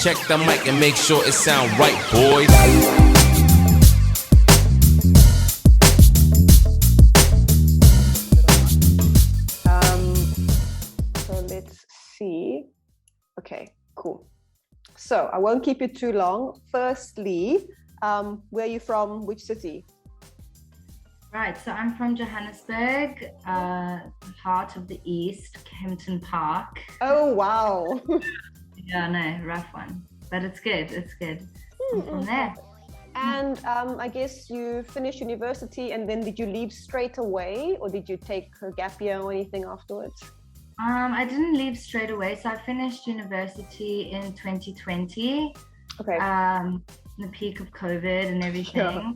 Check the mic and make sure it sound right, boys. So let's see. Okay, cool. So I won't keep you too long. Firstly, where are you from? Which city? Right, so I'm from Johannesburg, heart of the East, Kempton Park. Oh, wow. Yeah, no, rough one, but it's good. It's good. I'm from there. And I guess you finished university, and then did you leave straight away, or did you take a gap year or anything afterwards? I didn't leave straight away, so I finished university in 2020. Okay. In the peak of COVID and everything. Yeah.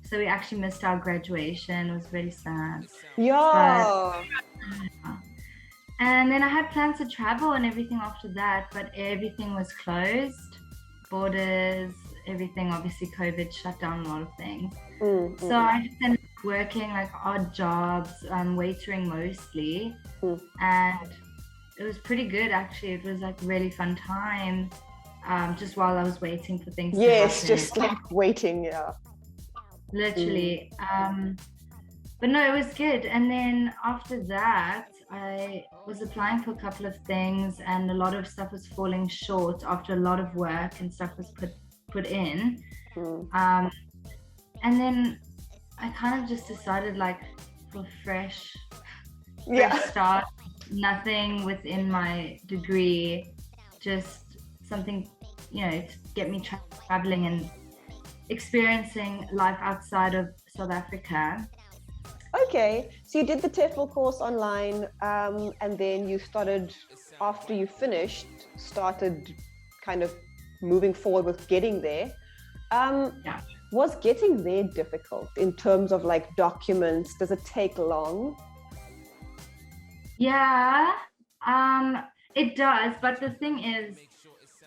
So we actually missed our graduation. It was very sad. Yeah. And then I had plans to travel and everything after that, but everything was closed. Borders, everything, obviously COVID shut down a lot of things. So I just ended up working like odd jobs, waitering mostly. And it was pretty good actually. It was like really fun time, just while I was waiting for things to happen. Just like waiting, yeah. Literally. But no, it was good. And then after that, I was applying for a couple of things and a lot of stuff was falling short after a lot of work and stuff was put in. And then I kind of just decided like for fresh start, nothing within my degree, just something, you know, to get me traveling and experiencing life outside of South Africa. Okay, so you did the TEFL course online, and then you started, after you finished, started kind of moving forward with getting there. Was getting there difficult in terms of like documents? Does it take long? Yeah, it does. But the thing is,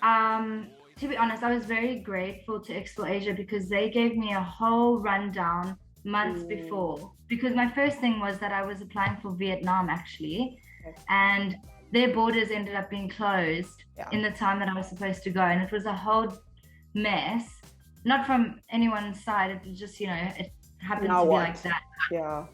to be honest, I was very grateful to XploreAsia because they gave me a whole rundown months before. Because my first thing was that I was applying for Vietnam actually, and their borders ended up being closed in the time that I was supposed to go, and it was a whole mess. Not from anyone's side, it was just, you know, it happened to be like that. Yeah.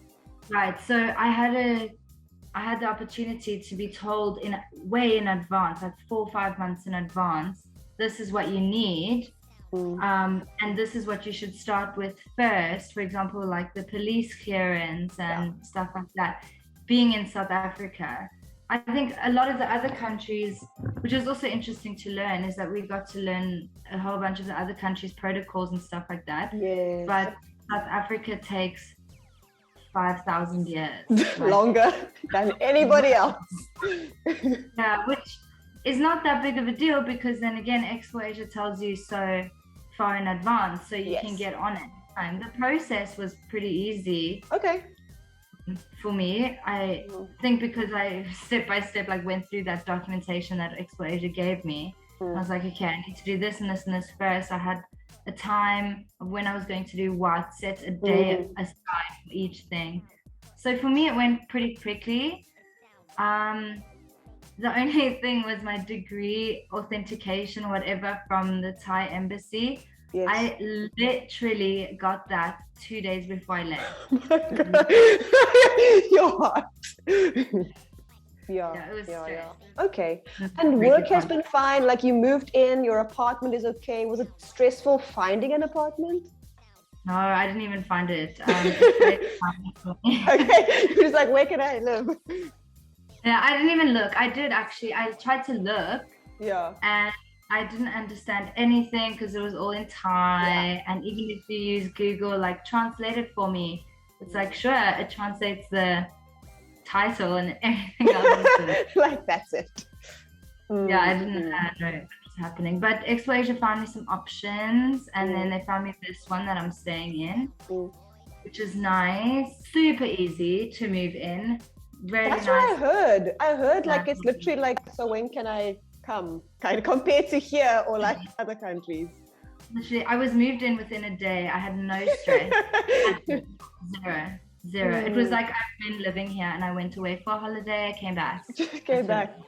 Right. So I had the opportunity to be told way in advance, like 4 or 5 months in advance, this is what you need. And this is what you should start with first. For example, like the police clearance and stuff like that. Being in South Africa, I think a lot of the other countries, which is also interesting to learn, is that we got to learn a whole bunch of the other countries' protocols and stuff like that. Yes. But South Africa takes 5,000 years. Longer than anybody else. Yeah, which is not that big of a deal because then again, XploreAsia tells you so far in advance, so you can get on it. And the process was pretty easy. Okay. For me, I think because I step by step like went through that documentation that XploreAsia gave me. I was like, okay, I need to do this and this and this first. I had a time of when I was going to do what, set a day aside for each thing. So for me, it went pretty quickly. The only thing was my degree authentication, whatever, from the Thai embassy. Yes. I literally got that 2 days before I left. Your heart. It was stressful. Okay. And work has been fine. Like you moved in, your apartment is okay. Was it stressful finding an apartment? No, I didn't even find it. Okay. You're just like, where can I live? Yeah, I didn't even look. I did actually. I tried to look. Yeah. And I didn't understand anything because it was all in Thai. And even if you use Google, like translate it for me, it's like, sure, it translates the title and everything else. Like, that's it. Yeah, I didn't know what was happening. But XploreAsia found me some options, and then they found me this one that I'm staying in, which is nice. Super easy to move in. Very That's nice. what I heard. I heard like it's literally like, so when can I come? Kind of compared to here or like other countries. Literally, I was moved in within a day. I had no stress. Zero. It was like I've been living here and I went away for a holiday. I came back. Just came back.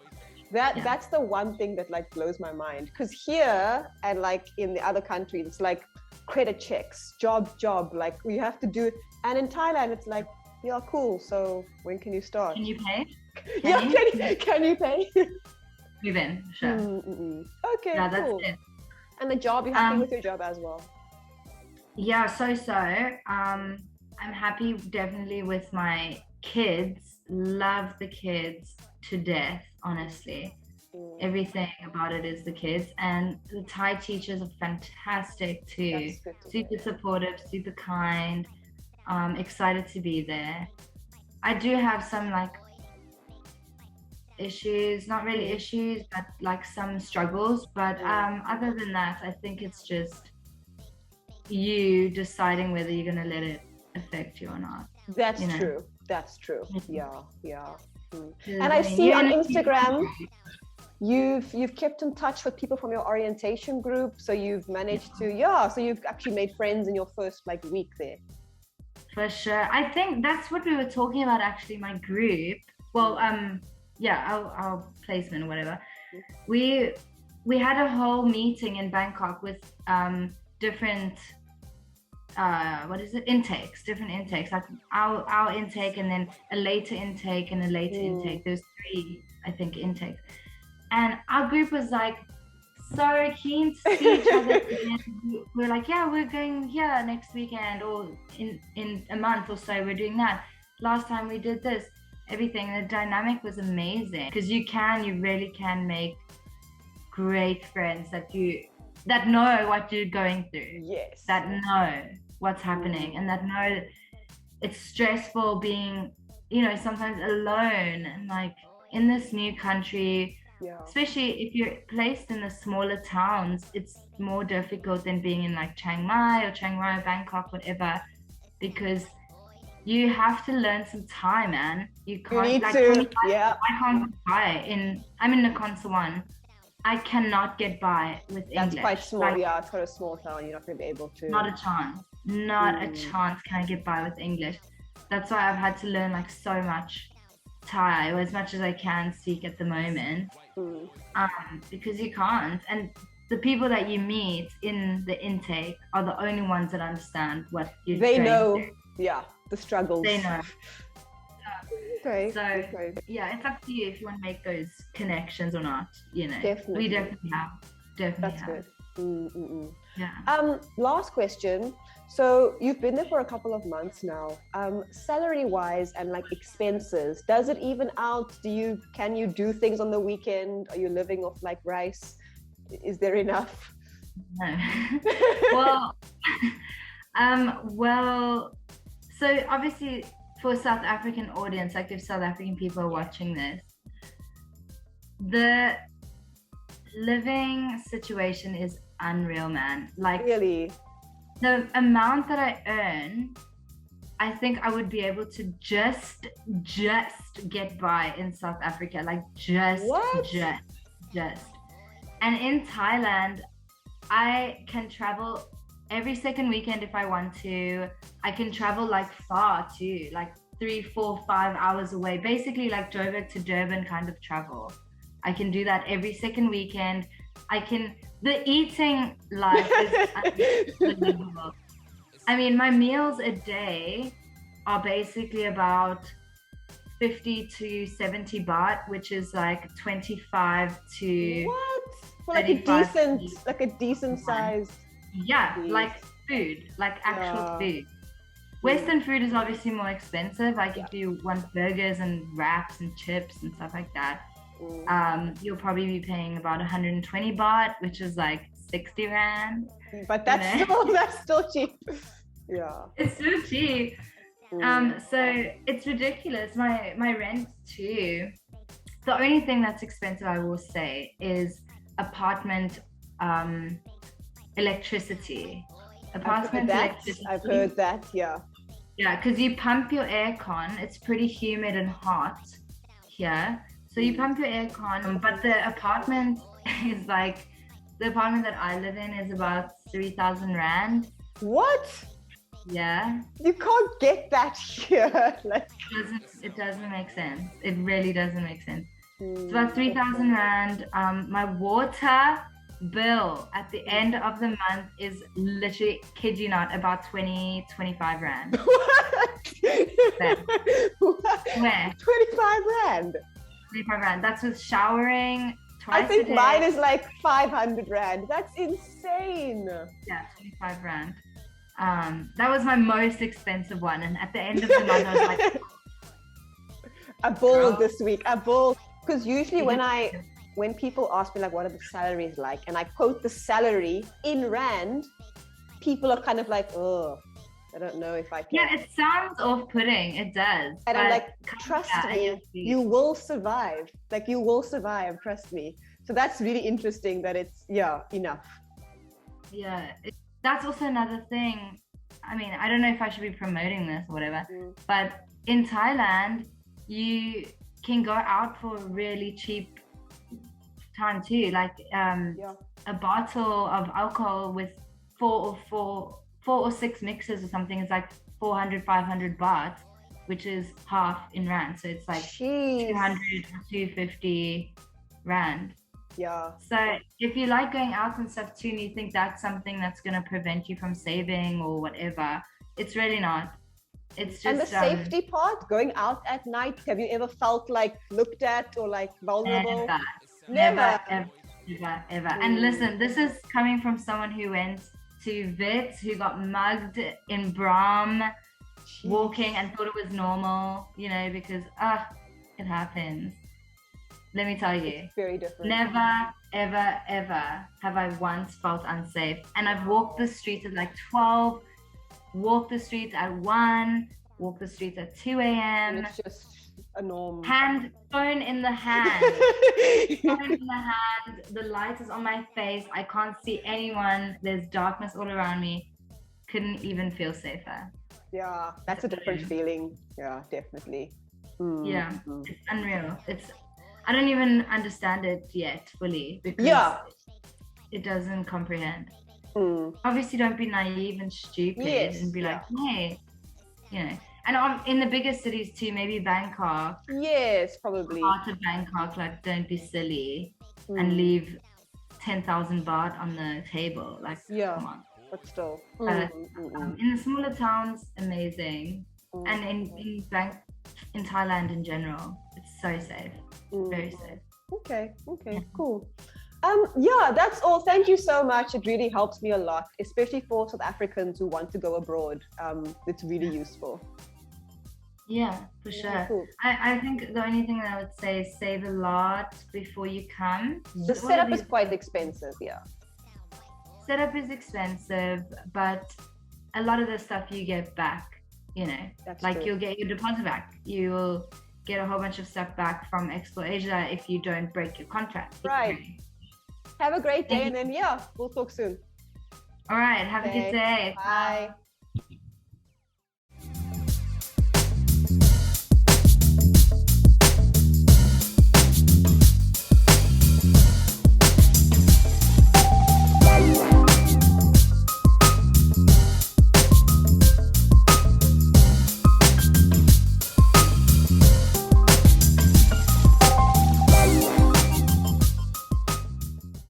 That's the one thing that like blows my mind, because here and like in the other countries it's like credit checks, job, like we have to do, and in Thailand it's like, yeah, cool, so when can you start? Can you pay? Can you pay? Move in, sure. Okay, Yeah, that's cool. it. And the job, you're happy with your job as well? Yeah, so I'm happy definitely with my kids. Love the kids to death, honestly. Everything about it is the kids, and the Thai teachers are fantastic too. Super supportive, super kind. Excited to be there. I do have some like issues, not really issues, but like some struggles, but other than that, I think it's just you deciding whether you're going to let it affect you or not. That's true. Yeah. And I see on Instagram you've kept in touch with people from your orientation group, so you've managed to so you've actually made friends in your first like week there. For sure. I think that's what we were talking about, actually, my group. Well, our placement or whatever. We had a whole meeting in Bangkok with different intakes, different intakes, like our intake, and then a later intake and a later intake. There's 3, I think, intakes. And our group was like so keen to see each other. We're like, yeah, we're going here next weekend, or in a month or so we're doing that. Last time we did this, everything. The dynamic was amazing, because you really can make great friends that know what you're going through. Yes. That know what's happening, and that know that it's stressful being, sometimes alone, and like in this new country. Yeah. Especially if you're placed in the smaller towns, it's more difficult than being in like Chiang Mai or Bangkok, whatever, because you have to learn some Thai, man. You can't. I can't get by. I'm in Nakhon Sawan. I cannot get by with English. That's quite small. It's quite a small town. You're not going to be able to. Not a chance. Not a chance can I get by with English. That's why I've had to learn like so much Thai, or as much as I can speak at the moment, because you can't. And the people that you meet in the intake are the only ones that understand what you're They know, the struggles. They know. Okay. So, yeah, it's up to you if you want to make those connections or not, Definitely. We definitely have. That's good. Yeah. Last question. So you've been there for a couple of months now. Salary wise and like expenses, does it even out? Can you do things on the weekend? Are you living off like rice? Is there enough? No. Well, so obviously for South African audience, like if South African people are watching this, the living situation is unreal, man. Like, really? The amount that I earn, I think I would be able to just get by in South Africa, like just. And in Thailand, I can travel every second weekend if I want to. I can travel like far too, like 3, 4, 5 hours away, basically like Joburg to Durban kind of travel. I can do that every second weekend. The eating life is unbelievable. I mean, my meals a day are basically about 50 to 70 baht, which is like 25 to what? For like a decent size. Yeah, like food, like actual food. Western food is obviously more expensive. Like if you want burgers and wraps and chips and stuff like that, you'll probably be paying about 120 baht, which is like 60 rand. But that's still cheap. Yeah, it's still cheap. So it's ridiculous. My rent too. The only thing that's expensive, I will say, is apartment electricity. I've heard that. Yeah, because you pump your aircon. It's pretty humid and hot here. So you pump your aircon, but the apartment is like, the apartment that I live in is about 3,000 rand. What? Yeah. You can't get that here. Like, it doesn't make sense. It really doesn't make sense. It's about 3,000 Rand. My water bill at the end of the month is literally, kid you not, about 25 Rand. What? What? Where? 25 Rand. 25 Rand. That's with showering twice I think a day. mine is like 500 Rand. That's insane. Yeah, 25 Rand. That was my most expensive one. And at the end of the month, I was like, I bawled this week. I bawled. Because usually when people ask me like, what are the salaries like? And I quote the salary in Rand, people are kind of like, oh, I don't know if I can. yeah, it sounds off-putting. It does. And I'm but like, trust me, you will survive. Like, you will survive, trust me. So that's really interesting that it's, enough. Yeah, that's also another thing. I mean, I don't know if I should be promoting this or whatever, but in Thailand, you can go out for a really cheap time too. Like a bottle of alcohol with four or six mixes or something is like 400, 500 baht, which is half in Rand. So it's like 200, 250 Rand. Yeah. So if you like going out and stuff too, and you think that's something that's going to prevent you from saving or whatever, it's really not. It's just and the safety part, going out at night, have you ever felt like looked at or like vulnerable? Never, ever. And listen, this is coming from someone who went to Wits, who got mugged in Brahm, walking and thought it was normal, you know, because it happens. Let me tell you, it's very different. Never, ever, ever have I once felt unsafe. And I've walked the streets at like 12, walked the streets at 1, walked the streets at 2 a.m. And it's just a norm. Phone in the hand. Phone in the hand. The light is on my face. I can't see anyone. There's darkness all around me. Couldn't even feel safer. Yeah, that's a different feeling. Yeah, definitely. Yeah, it's unreal. I don't even understand it yet fully because it doesn't comprehend. Obviously, don't be naive and stupid and be like, hey, you know. And in the biggest cities too, maybe Bangkok. Yes, probably. Part of Bangkok, like, don't be silly and leave 10,000 baht on the table. Like, come on. But still. In the smaller towns, amazing. And in Thailand in general, it's so safe. Very safe. Okay, cool. That's all. Thank you so much. It really helps me a lot, especially for South Africans who want to go abroad. It's really useful. Yeah, for sure. Cool. I think the only thing that I would say is save a lot before you come. The setup is quite expensive, Setup is expensive, but a lot of the stuff you get back, you know. That's like true. You'll get your deposit back. You'll get a whole bunch of stuff back from XploreAsia if you don't break your contract. Right. Have a great day, and then we'll talk soon. All right. Have a good day. Bye.